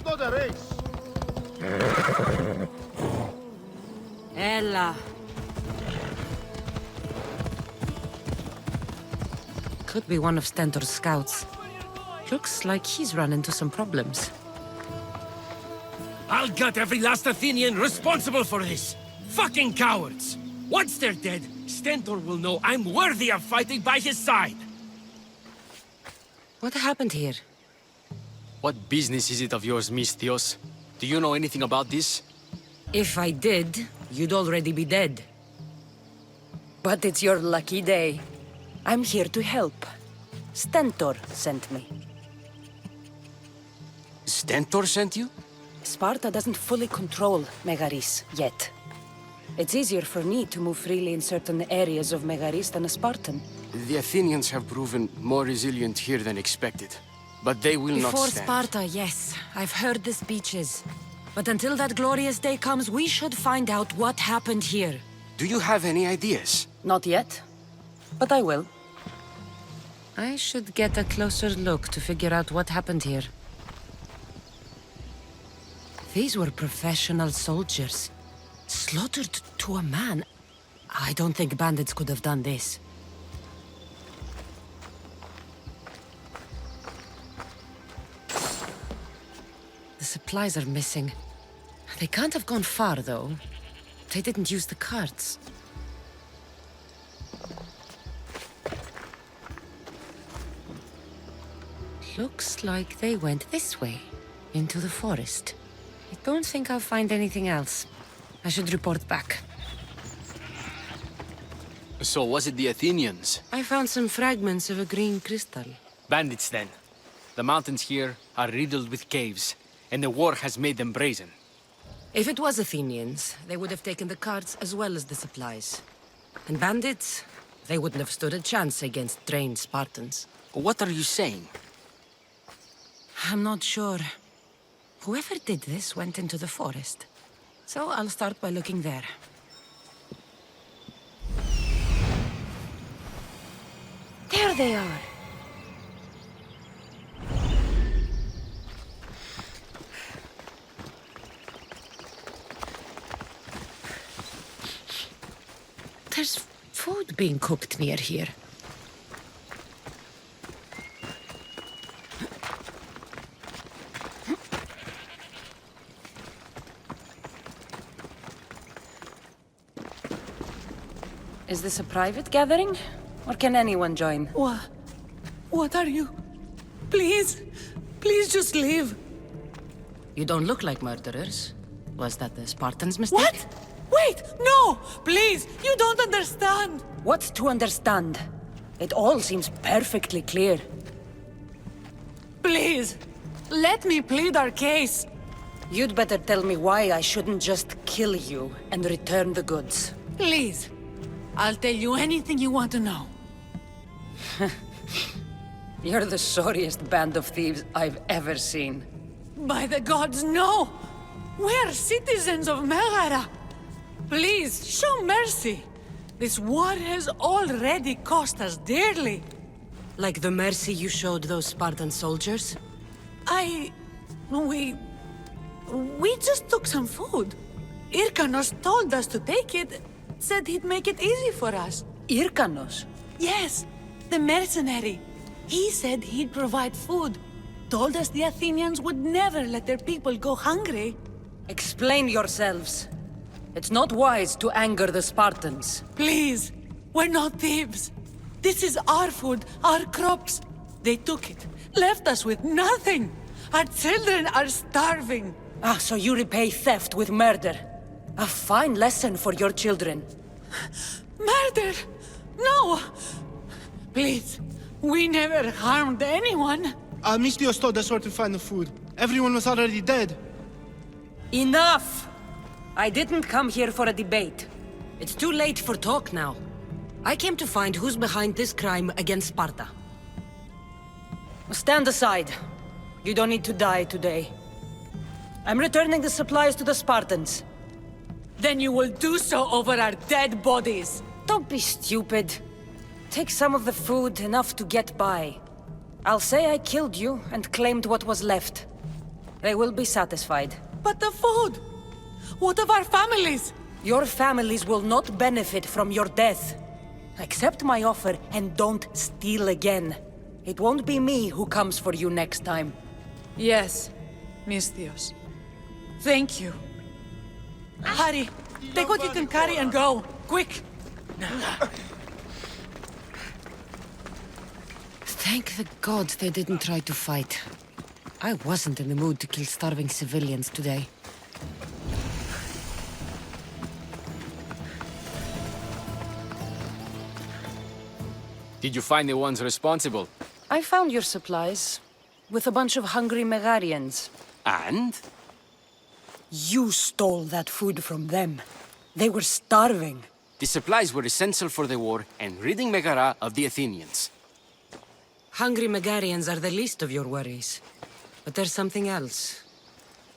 not a race. Ella. Could be one of Stentor's scouts. Looks like he's run into some problems. I'll gut every last Athenian responsible for this! Fucking cowards! Once they're dead, Stentor will know I'm worthy of fighting by his side! What happened here? What business is it of yours, Misthios? Do you know anything about this? If I did, you'd already be dead. But it's your lucky day. I'm here to help. Stentor sent me. Stentor sent you? Sparta doesn't fully control Megaris yet. It's easier for me to move freely in certain areas of Megaris than a Spartan. The Athenians have proven more resilient here than expected. But they will not Before stand. Sparta, yes. I've heard the speeches. But until that glorious day comes, we should find out what happened here. Do you have any ideas? Not yet. But I will. I should get a closer look to figure out what happened here. These were professional soldiers. Slaughtered to a man. I don't think bandits could have done this. The supplies are missing. They can't have gone far, though. They didn't use the carts. Looks like they went this way, into the forest. I don't think I'll find anything else. I should report back. So was it the Athenians? I found some fragments of a green crystal. Bandits, then. The mountains here are riddled with caves, and the war has made them brazen. If it was Athenians, they would have taken the carts as well as the supplies. And bandits, they wouldn't have stood a chance against trained Spartans. What are you saying? I'm not sure. Whoever did this went into the forest. So I'll start by looking there. There they are! There's food being cooked near here. Is this a private gathering? Or can anyone join? What are you? Please just leave. You don't look like murderers. Was that the Spartans' mistake? What? Wait, no! Please, you don't understand. What's to understand? It all seems perfectly clear. Please, let me plead our case. You'd better tell me why I shouldn't just kill you and return the goods. Please, I'll tell you anything you want to know. You're the sorriest band of thieves I've ever seen. By the gods, no! We're citizens of Megara. Please, show mercy. This war has already cost us dearly. Like the mercy you showed those Spartan soldiers? We just took some food. Irkanos told us to take it, said he'd make it easy for us. Irkanos? Yes, the mercenary. He said he'd provide food. Told us the Athenians would never let their people go hungry. Explain yourselves. It's not wise to anger the Spartans. Please, we're not thieves. This is our food, our crops. They took it, left us with nothing. Our children are starving. Ah, so you repay theft with murder. A fine lesson for your children. Murder? No! Please, we never harmed anyone. Misthios told us where to find the food. Everyone was already dead. Enough! I didn't come here for a debate. It's too late for talk now. I came to find who's behind this crime against Sparta. Stand aside. You don't need to die today. I'm returning the supplies to the Spartans. Then you will do so over our dead bodies. Don't be stupid. Take some of the food, enough to get by. I'll say I killed you and claimed what was left. They will be satisfied. But the food! What of our families? Your families will not benefit from your death. Accept my offer and don't steal again. It won't be me who comes for you next time. Yes, Misthios. Thank you. Hurry, take what you can carry and go. Quick! Thank the gods they didn't try to fight. I wasn't in the mood to kill starving civilians today. Did you find the ones responsible? I found your supplies, with a bunch of hungry Megarians. And? You stole that food from them. They were starving. The supplies were essential for the war and ridding Megara of the Athenians. Hungry Megarians are the least of your worries. But there's something else.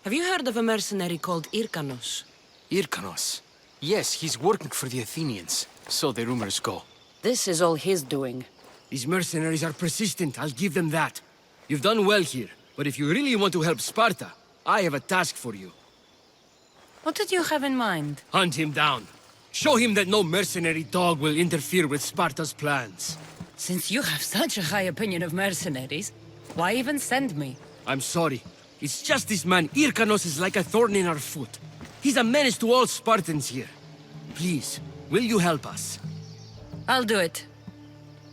Have you heard of a mercenary called Irkanos? Irkanos? Yes, he's working for the Athenians. So the rumors go. This is all his doing. These mercenaries are persistent, I'll give them that. You've done well here, but if you really want to help Sparta, I have a task for you. What did you have in mind? Hunt him down. Show him that no mercenary dog will interfere with Sparta's plans. Since you have such a high opinion of mercenaries, why even send me? I'm sorry. It's just this man, Irkanos, is like a thorn in our foot. He's a menace to all Spartans here. Please, will you help us? I'll do it.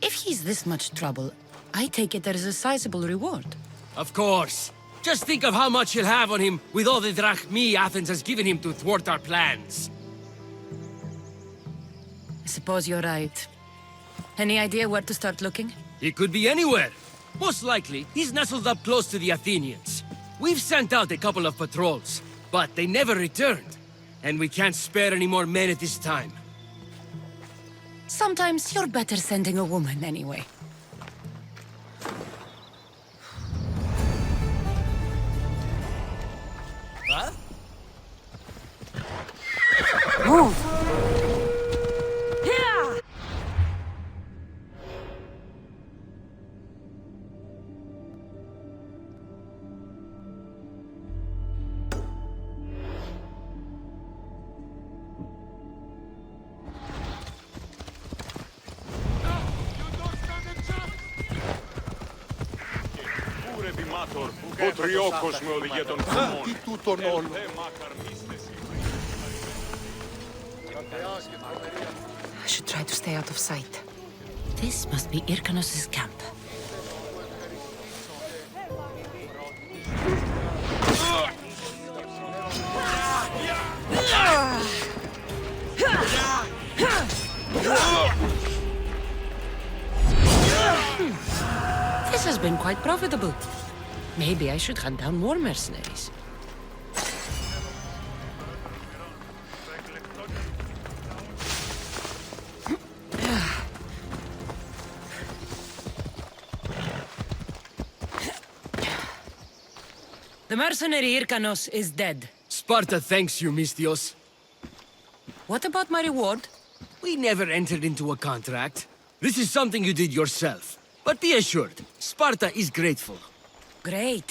If he's this much trouble, I take it there is a sizable reward. Of course. Just think of how much he'll have on him with all the drachmi Athens has given him to thwart our plans. I suppose you're right. Any idea where to start looking? He could be anywhere. Most likely, he's nestled up close to the Athenians. We've sent out a couple of patrols, but they never returned. And we can't spare any more men at this time. Sometimes you're better sending a woman anyway. Huh? Move! Ο τριόκος με οδηγεί τον χωμόν. Τι τούτον όλο. I should try to stay out of sight. This must be Irkanos' camp. This has been quite profitable. Maybe I should hunt down more mercenaries. The mercenary Irkanos is dead. Sparta thanks you, Misthios. What about my reward? We never entered into a contract. This is something you did yourself. But be assured, Sparta is grateful. Great.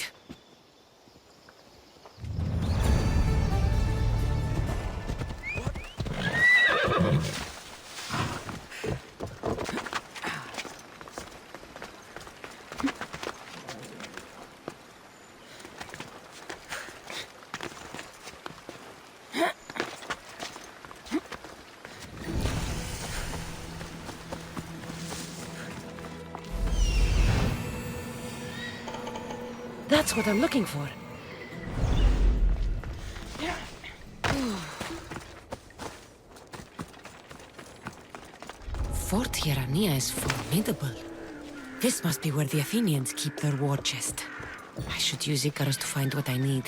That's what I'm looking for. Fort Hierania is formidable. This must be where the Athenians keep their war chest. I should use Icarus to find what I need.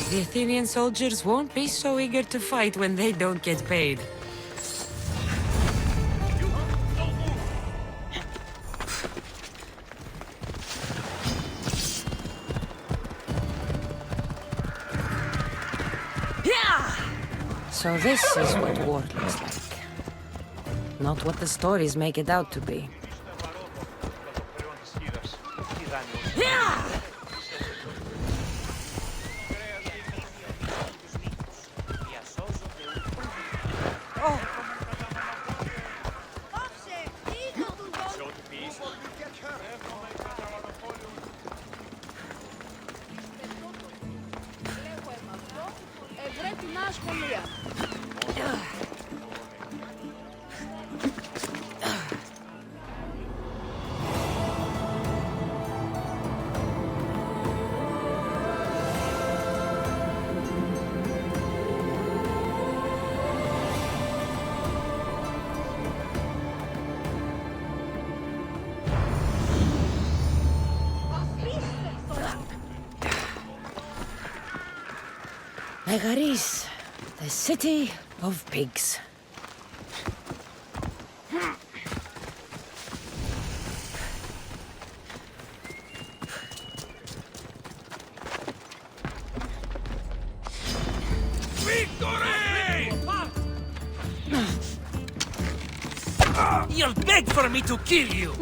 The Athenian soldiers won't be so eager to fight when they don't get paid. So this is what war looks like. Not what the stories make it out to be. Megaris, the city of pigs. You'll beg for me to kill you!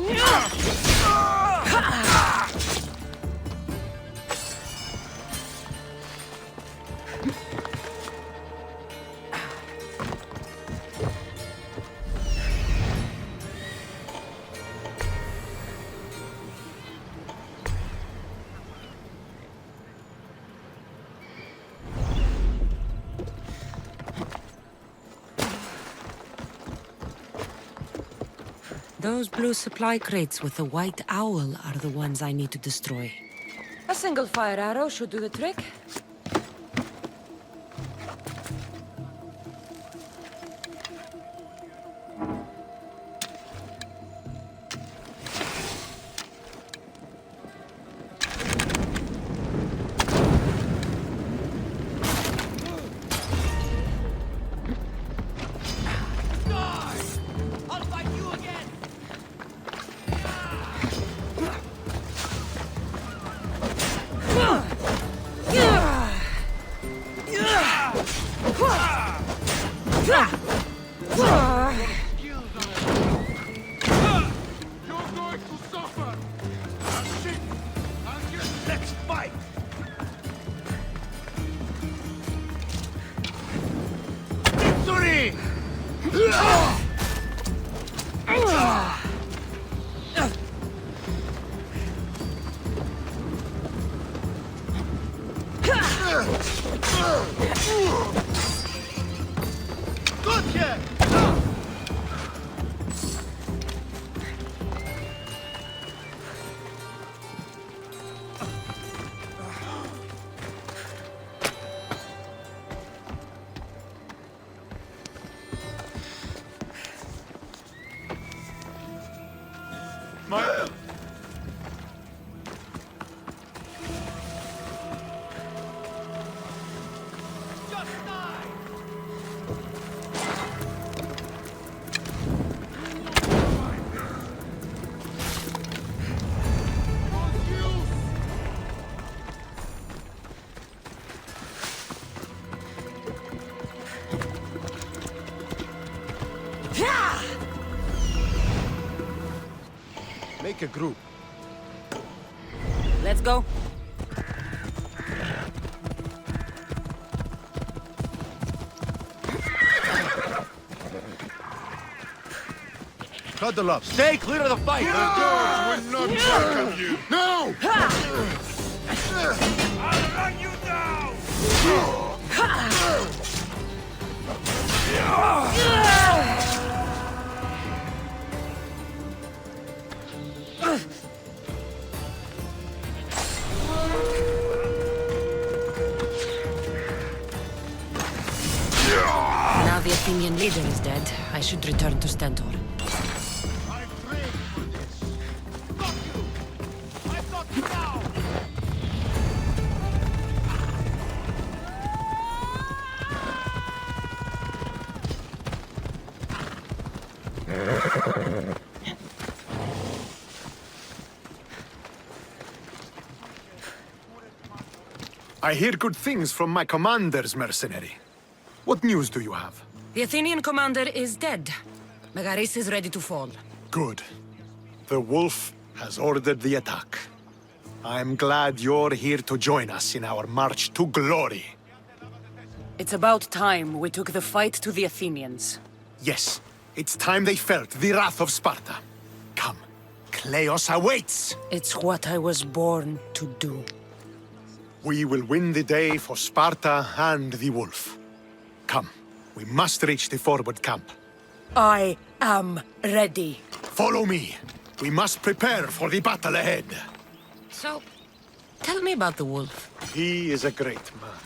Those blue supply crates with the white owl are the ones I need to destroy. A single fire arrow should do the trick. Make a group. Let's go. Huddle up. Stay clear of the fight. The guards will not welcome you. No! I'll run you down! Now the Athenian leader is dead, I should return to Stentor. I prayed for this. Got you! I've got you now! I hear good things from my commanders, mercenary. What news do you have? The Athenian commander is dead. Megaris is ready to fall. Good. The wolf has ordered the attack. I'm glad you're here to join us in our march to glory. It's about time we took the fight to the Athenians. Yes, it's time they felt the wrath of Sparta. Come, Kleos awaits! It's what I was born to do. We will win the day for Sparta and the wolf. Come, we must reach the forward camp. I am ready. Follow me. We must prepare for the battle ahead. So, tell me about the wolf. He is a great man.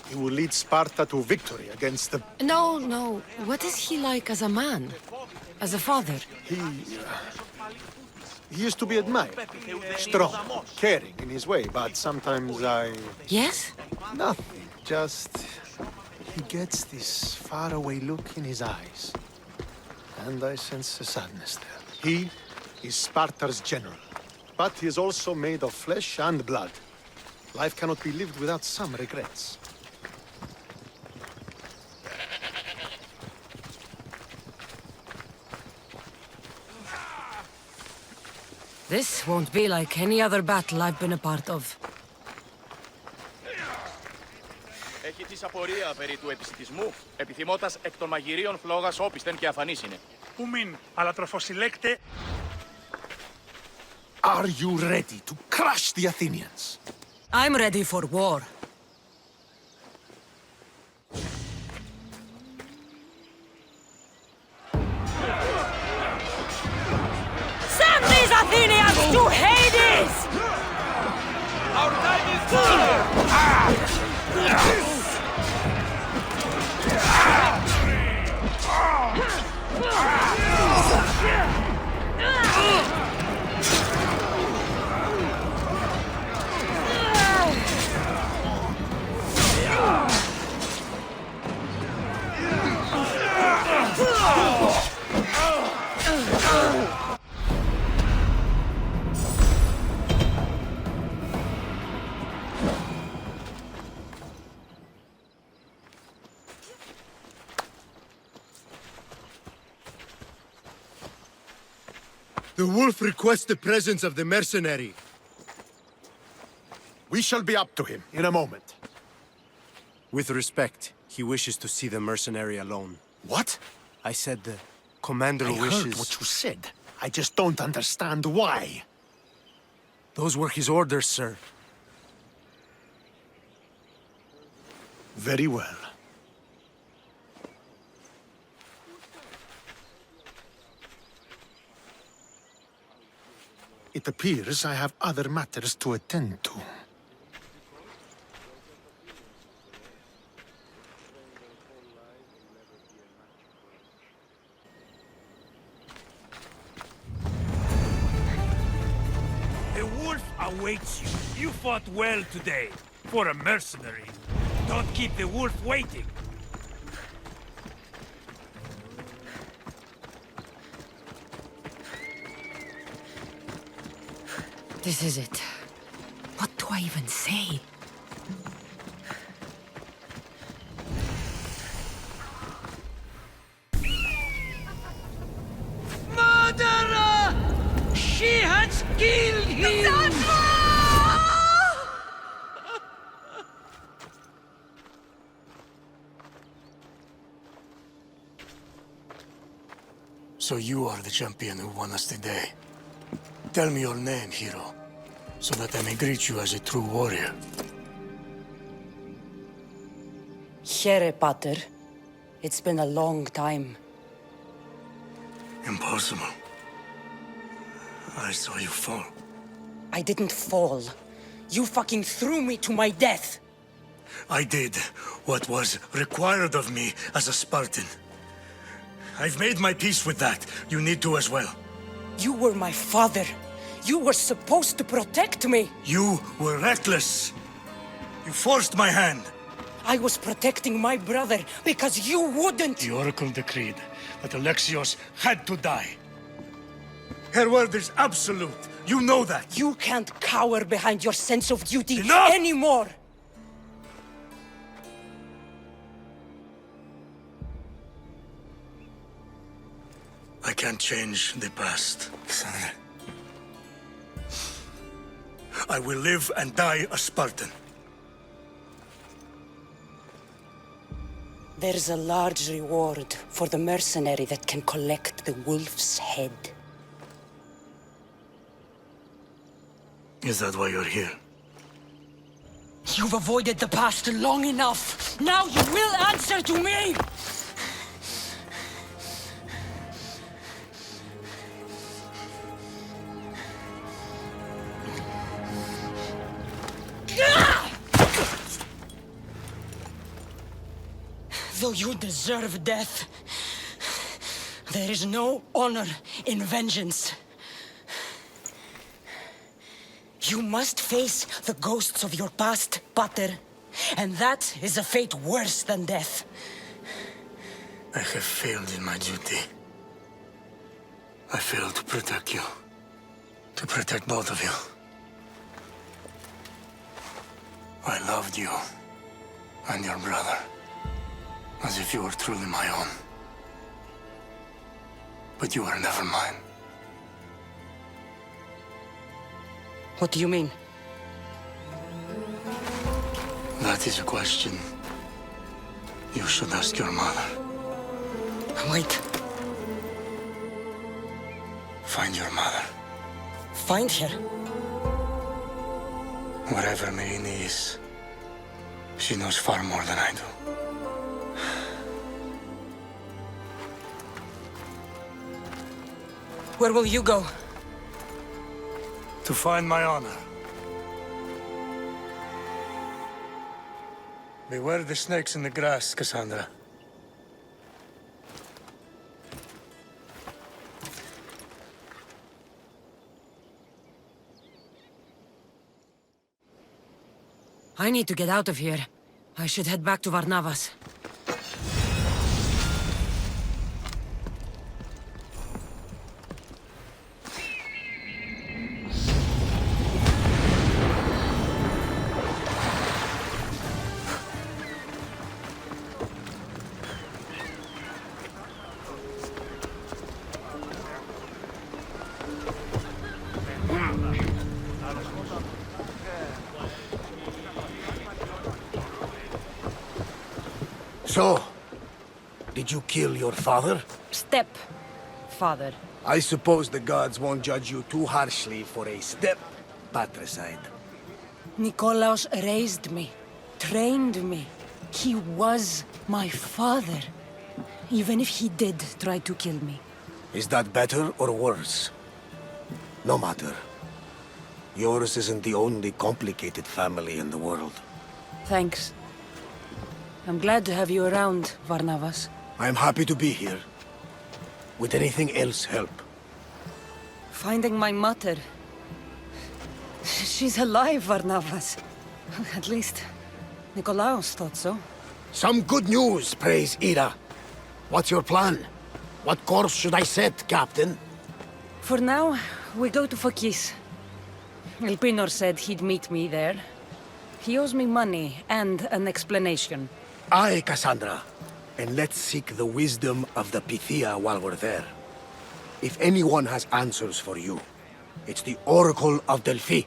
He will lead Sparta to victory against the... No. What is he like as a man? As a father? He is to be admired. Strong, caring in his way, but sometimes I... Yes? Nothing, just... He gets this faraway look in his eyes. And I sense a sadness there. He is Sparta's general, but he is also made of flesh and blood. Life cannot be lived without some regrets. This won't be like any other battle I've been a part of. Έχεις απορία περί του επιστημισμού, επιθυμώτας εκ των μαγειρίων φλόγας όπισθεν και αφανής είναι. Πού μην, αλλά τροφοσυλλέκτε. Are you ready to crush the Athenians? I'm ready for war. Send these Athenians to Hades! Our time is done! The wolf requests the presence of the mercenary. We shall be up to him in a moment. With respect, he wishes to see the mercenary alone. What? I said the commander I wishes... heard what you said. I just don't understand why. Those were his orders, sir. Very well. It appears I have other matters to attend to. The wolf awaits you. You fought well today. For a mercenary. Don't keep the wolf waiting. This is it. What do I even say? Murderer! She has killed him! So you are the champion who won us today. Tell me your name, hero, so that I may greet you as a true warrior. Here, Pater. It's been a long time. Impossible. I saw you fall. I didn't fall. You fucking threw me to my death. I did what was required of me as a Spartan. I've made my peace with that. You need to as well. You were my father. You were supposed to protect me. You were reckless. You forced my hand. I was protecting my brother because you wouldn't. The Oracle decreed that Alexios had to die. Her word is absolute. You know that. You can't cower behind your sense of duty Enough! anymore! I can't change the past, Kassandra. I will live and die a Spartan. There's a large reward for the mercenary that can collect the wolf's head. Is that why you're here? You've avoided the past long enough. Now you will answer to me! Though you deserve death, there is no honor in vengeance. You must face the ghosts of your past, Pater, and that is a fate worse than death. I have failed in my duty. I failed to protect you. To protect both of you. I loved you and your brother as if you were truly my own. But you were never mine. What do you mean? That is a question you should ask your mother. Wait. Find your mother. Find her? Wherever Merini is, she knows far more than I do. Where will you go? To find my honor. Beware the snakes in the grass, Kassandra. I need to get out of here. I should head back to Varnavas. So, did you kill your father? Step, father. I suppose the gods won't judge you too harshly for a step patricide. Nikolaos raised me, trained me. He was my father. Even if he did try to kill me. Is that better or worse? No matter. Yours isn't the only complicated family in the world. Thanks. I'm glad to have you around, Varnavas. I'm happy to be here. Would anything else help? Finding my mother. She's alive, Varnavas. At least, Nikolaos thought so. Some good news, praise Ira. What's your plan? What course should I set, Captain? For now, we go to Phokis. Elpenor said he'd meet me there. He owes me money and an explanation. Aye, Kassandra. And let's seek the wisdom of the Pythia while we're there. If anyone has answers for you, it's the Oracle of Delphi.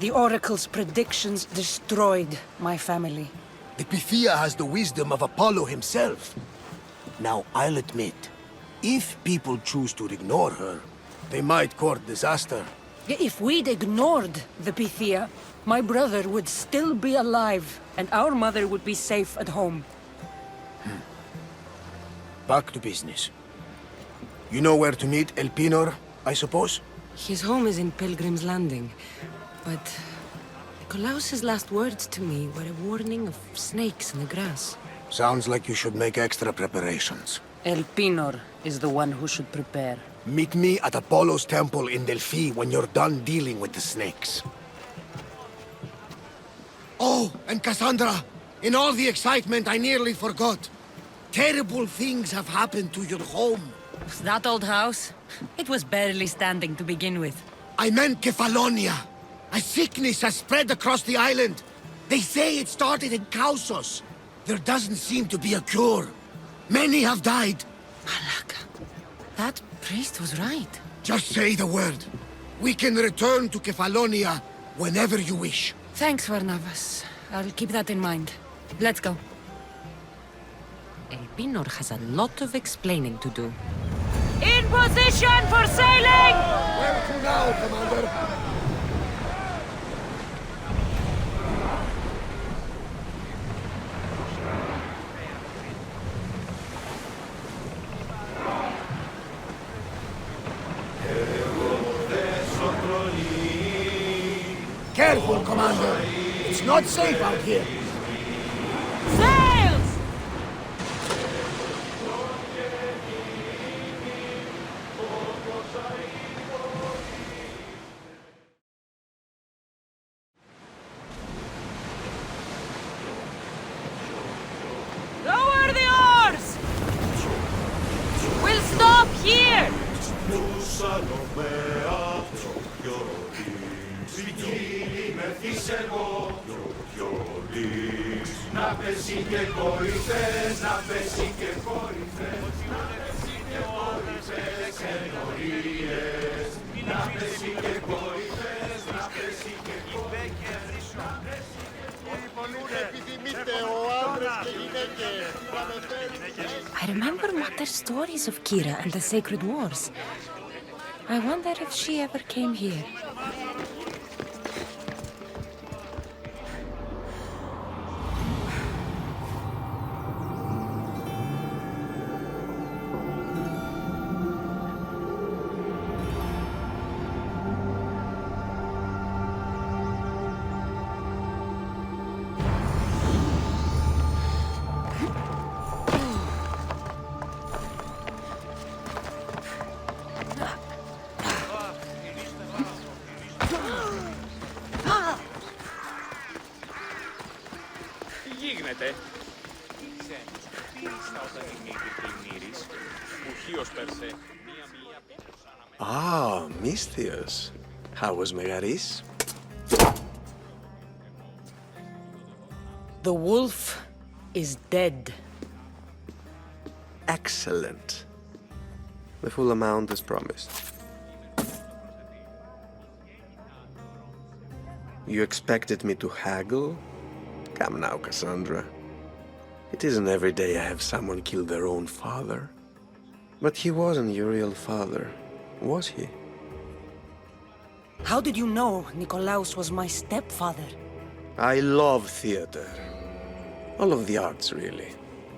The Oracle's predictions destroyed my family. The Pythia has the wisdom of Apollo himself. Now, I'll admit, if people choose to ignore her, they might court disaster. If we'd ignored the Pythia, my brother would still be alive, and our mother would be safe at home. Back to business. You know where to meet Elpenor, I suppose? His home is in Pilgrim's Landing, but Nikolaos' last words to me were a warning of snakes in the grass. Sounds like you should make extra preparations. Elpenor is the one who should prepare. Meet me at Apollo's temple in Delphi when you're done dealing with the snakes. Oh, and Kassandra, in all the excitement I nearly forgot. Terrible things have happened to your home. That old house? It was barely standing to begin with. I meant Kefalonia. A sickness has spread across the island. They say it started in Kausos. There doesn't seem to be a cure. Many have died. Malaka. That priest was right. Just say the word. We can return to Kefalonia whenever you wish. Thanks, Varnavas. I'll keep that in mind. Let's go. Elpenor has a lot of explaining to do. In position for sailing! Where to now, Commander? Careful, Commander. It's not safe out here. Sails! Lower the oars! We'll stop here! I remember Mother's stories of Kira and the Sacred Wars. I wonder if she ever came here. Ah, Misthios. How was Megaris? The wolf is dead. Excellent. The full amount as promised. You expected me to haggle? Come now, Kassandra. It isn't every day I have someone kill their own father. But he wasn't your real father, was he? How did you know Nikolaos was my stepfather? I love theater. All of the arts, really.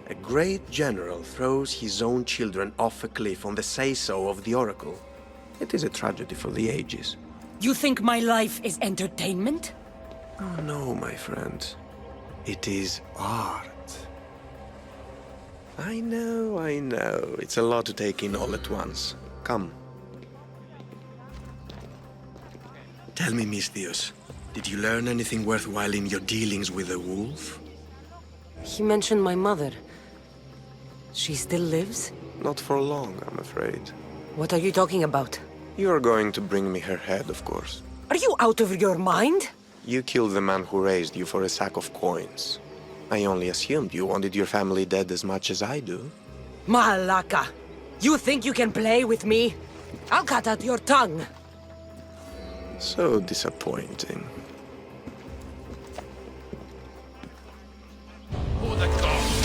A great general throws his own children off a cliff on the say-so of the oracle. It is a tragedy for the ages. You think my life is entertainment? Oh no, my friend. It is art. I know. It's a lot to take in all at once. Come. Tell me, Misthios, did you learn anything worthwhile in your dealings with the wolf? He mentioned my mother. She still lives? Not for long, I'm afraid. What are you talking about? You're going to bring me her head, of course. Are you out of your mind? You killed the man who raised you for a sack of coins. I only assumed you wanted your family dead as much as I do. Malaka! You think you can play with me? I'll cut out your tongue! So disappointing. Who the gods?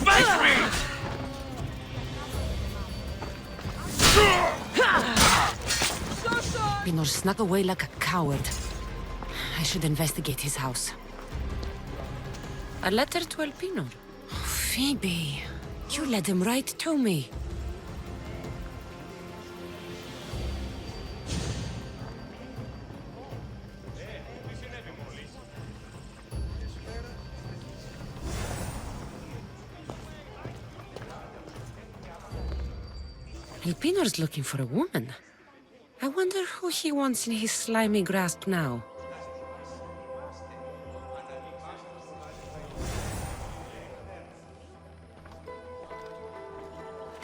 Fight me! Elpenor snuck away like a coward. I should investigate his house. A letter to Elpenor? Oh, Phoebe, you led him right to me. Elpenor's looking for a woman. I wonder who he wants in his slimy grasp now.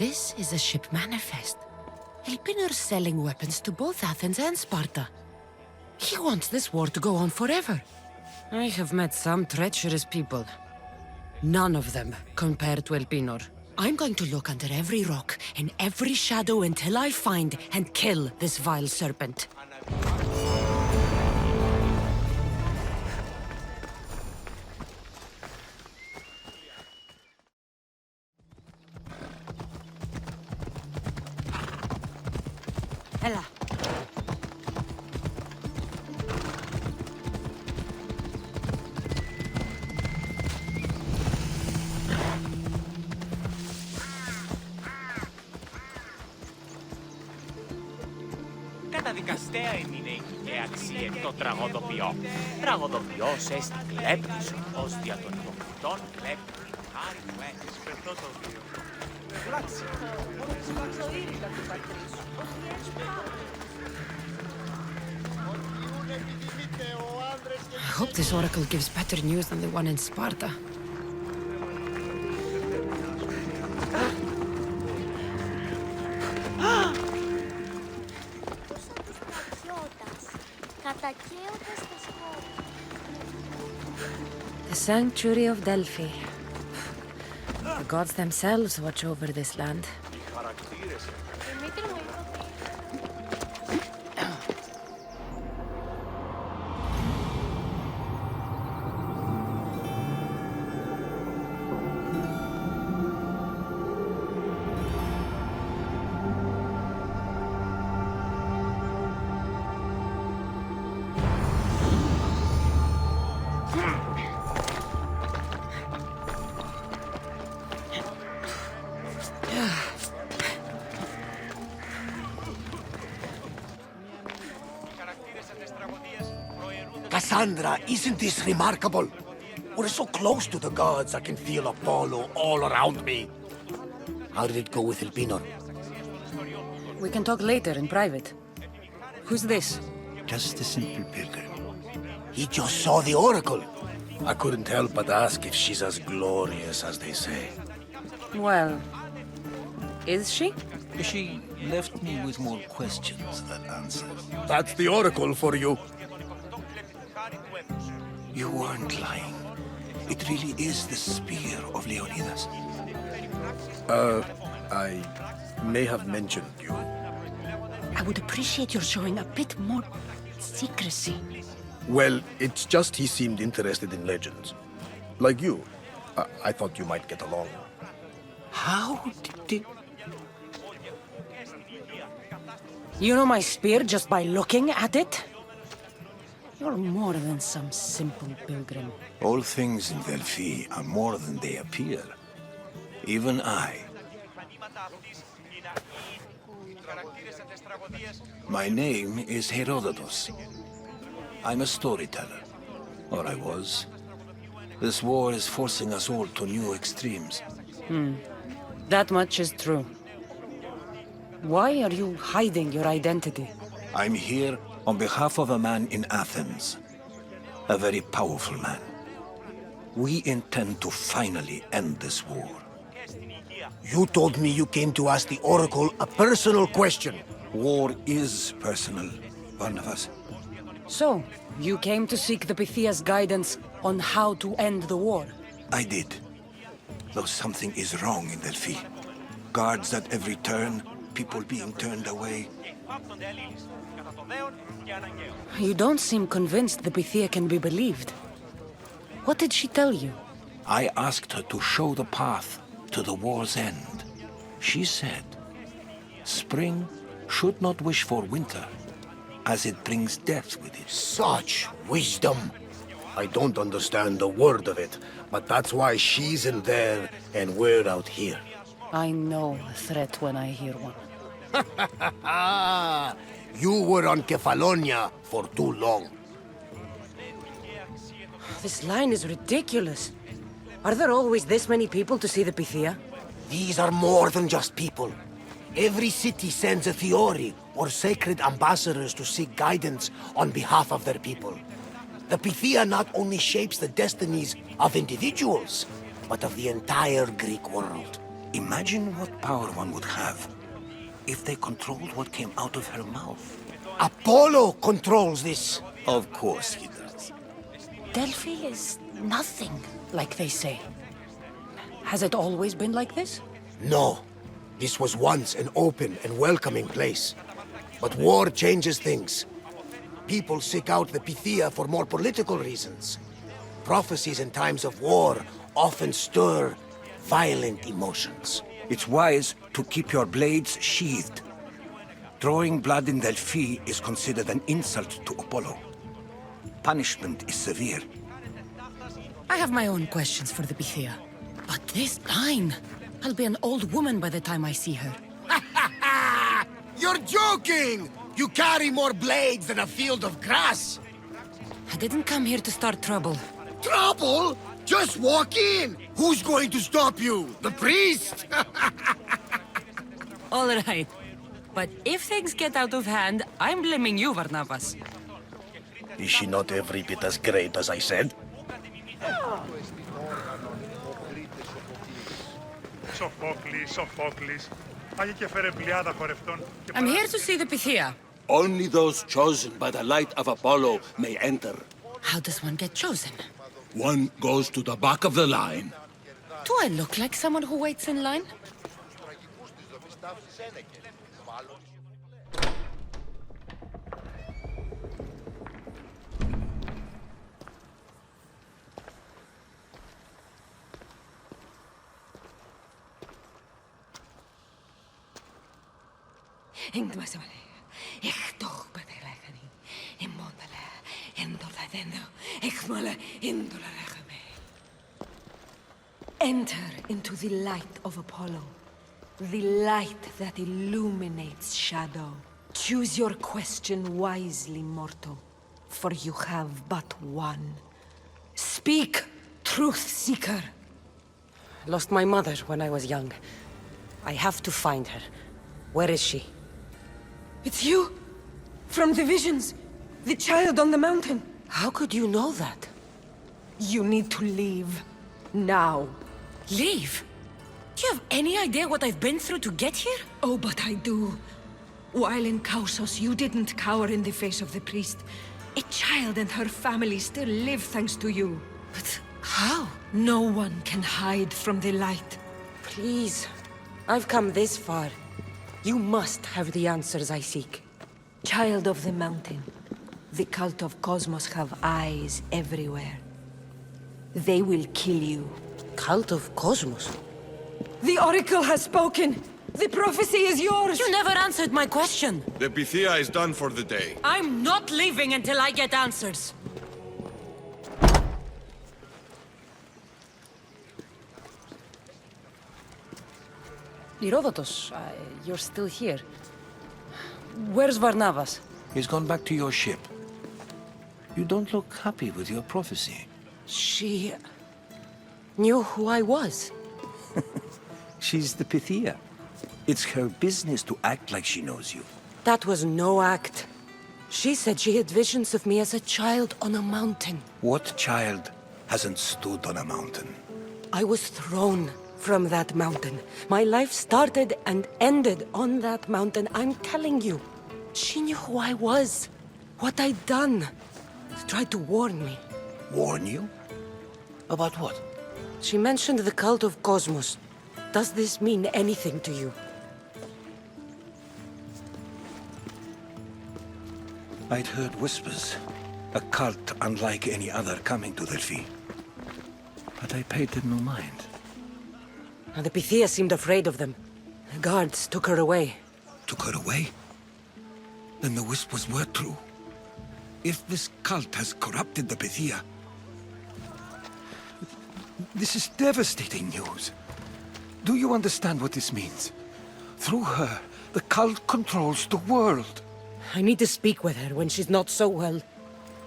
This is a ship manifest. Elpenor selling weapons to both Athens and Sparta. He wants this war to go on forever. I have met some treacherous people. None of them compared to Elpenor. I'm going to look under every rock and every shadow until I find and kill this vile serpent. Ella. Καταδικαστέα εμείνε και αξίε το τραγωδοποιό. Τραγωδοποιός έστι κλέπτης, ως δια των υποκριτών κλέπτης. Χάρη του έχεις πετώ το βίο. Πλάξε. Το ήρυκα του πατρίς. I hope this oracle gives better news than the one in Sparta. The sanctuary of Delphi. The gods themselves watch over this land. Kassandra, isn't this remarkable? We're so close to the gods, I can feel Apollo all around me. How did it go with Elpenor? We can talk later in private. Who's this? Just a simple pilgrim. He just saw the oracle. I couldn't help but ask if she's as glorious as they say. Well, is she? She left me with more questions than answers. That's the oracle for you. You weren't lying. It really is the spear of Leonidas. I may have mentioned you. I would appreciate your showing a bit more secrecy. Well, it's just he seemed interested in legends. Like you. I thought you might get along. How did... You know my spear just by looking at it? You're more than some simple pilgrim. All things in Delphi are more than they appear. Even I. My name is Herodotus. I'm a storyteller. Or I was. This war is forcing us all to new extremes. That much is true. Why are you hiding your identity? I'm here on behalf of a man in Athens. A very powerful man. We intend to finally end this war. You told me you came to ask the oracle a personal question. War is personal, Barnabas. So, you came to seek the Pythia's guidance on how to end the war? I did. Though something is wrong in Delphi. Guards at every turn, people being turned away. You don't seem convinced the Pythia can be believed. What did she tell you? I asked her to show the path to the war's end. She said, spring should not wish for winter, as it brings death with it. Such wisdom. I don't understand a word of it, but that's why she's in there and we're out here. I know a threat when I hear one. You were on Kefalonia for too long. This line is ridiculous. Are there always this many people to see the Pythia? These are more than just people. Every city sends a theory or sacred ambassadors to seek guidance on behalf of their people. The Pythia not only shapes the destinies of individuals, but of the entire Greek world. Imagine what power one would have if they controlled what came out of her mouth. Apollo controls this. Of course he does. Delphi is nothing, like they say. Has it always been like this? No. This was once an open and welcoming place. But war changes things. People seek out the Pythia for more political reasons. Prophecies in times of war often stir violent emotions. It's wise to keep your blades sheathed. Drawing blood in Delphi is considered an insult to Apollo. Punishment is severe. I have my own questions for the Pythia. But this line... I'll be an old woman by the time I see her. You're joking! You carry more blades than a field of grass! I didn't come here to start trouble. Trouble? Just walk in! Who's going to stop you? The priest? All right. But if things get out of hand, I'm blaming you, Varnavas. Is she not every bit as great as I said? Sophocles. Άγιε και φέρε πλειάδα χορευτών. I'm here to see the Pythia. Only those chosen by the light of Apollo may enter. How does one get chosen? One goes to the back of the line. Do I look like someone who waits in line? Enter into the light of Apollo, the light that illuminates shadow. Choose your question wisely, mortal, for you have but one. Speak, truth seeker. Lost my mother when I was young. I have to find her. Where is she? It's you! From the visions! The child on the mountain! How could you know that? You need to leave. Now. Leave? Do you have any idea what I've been through to get here? Oh, but I do. While in Kausos, you didn't cower in the face of the priest. A child and her family still live thanks to you. But how? No one can hide from the light. Please. I've come this far. You must have the answers I seek. Child of the mountain, the cult of Cosmos have eyes everywhere. They will kill you. Cult of Cosmos? The Oracle has spoken! The prophecy is yours! You never answered my question! The Pythia is done for the day. I'm not leaving until I get answers! Herodotus, you're still here. Where's Varnavas? He's gone back to your ship. You don't look happy with your prophecy. She... knew who I was. She's the Pythia. It's her business to act like she knows you. That was no act. She said she had visions of me as a child on a mountain. What child hasn't stood on a mountain? I was thrown from that mountain. My life started and ended on that mountain. I'm telling you. She knew who I was. What I'd done. She tried to warn me. Warn you? About what? She mentioned the cult of Cosmos. Does this mean anything to you? I'd heard whispers. A cult unlike any other coming to Delphi. But I paid them no mind. The Pythia seemed afraid of them. The guards took her away. Took her away? Then the whispers were true. If this cult has corrupted the Pythia... This is devastating news. Do you understand what this means? Through her, the cult controls the world. I need to speak with her when she's not so well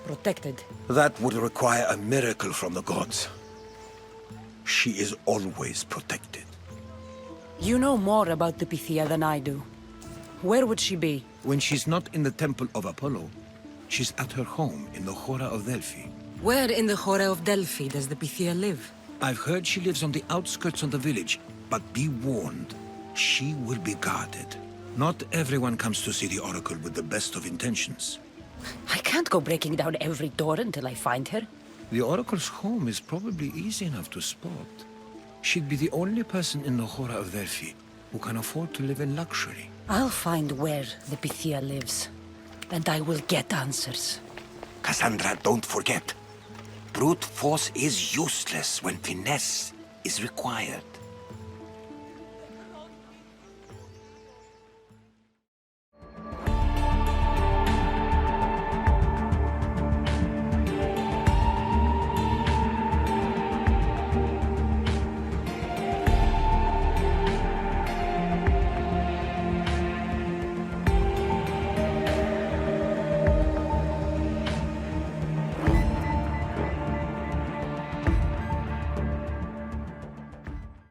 protected. That would require a miracle from the gods. She is always protected. You know more about the Pythia than I do. Where would she be? When she's not in the temple of Apollo, she's at her home in the Hora of Delphi. Where in the Hora of Delphi does the Pythia live? I've heard she lives on the outskirts of the village, But be warned, she will be guarded. Not everyone comes to see the Oracle with the best of intentions. I can't go breaking down every door until I find her. The Oracle's home is probably easy enough to spot. She'd be the only person in the Hora of Delphi who can afford to live in luxury. I'll find where the Pythia lives, and I will get answers. Kassandra, don't forget. Brute force is useless when finesse is required.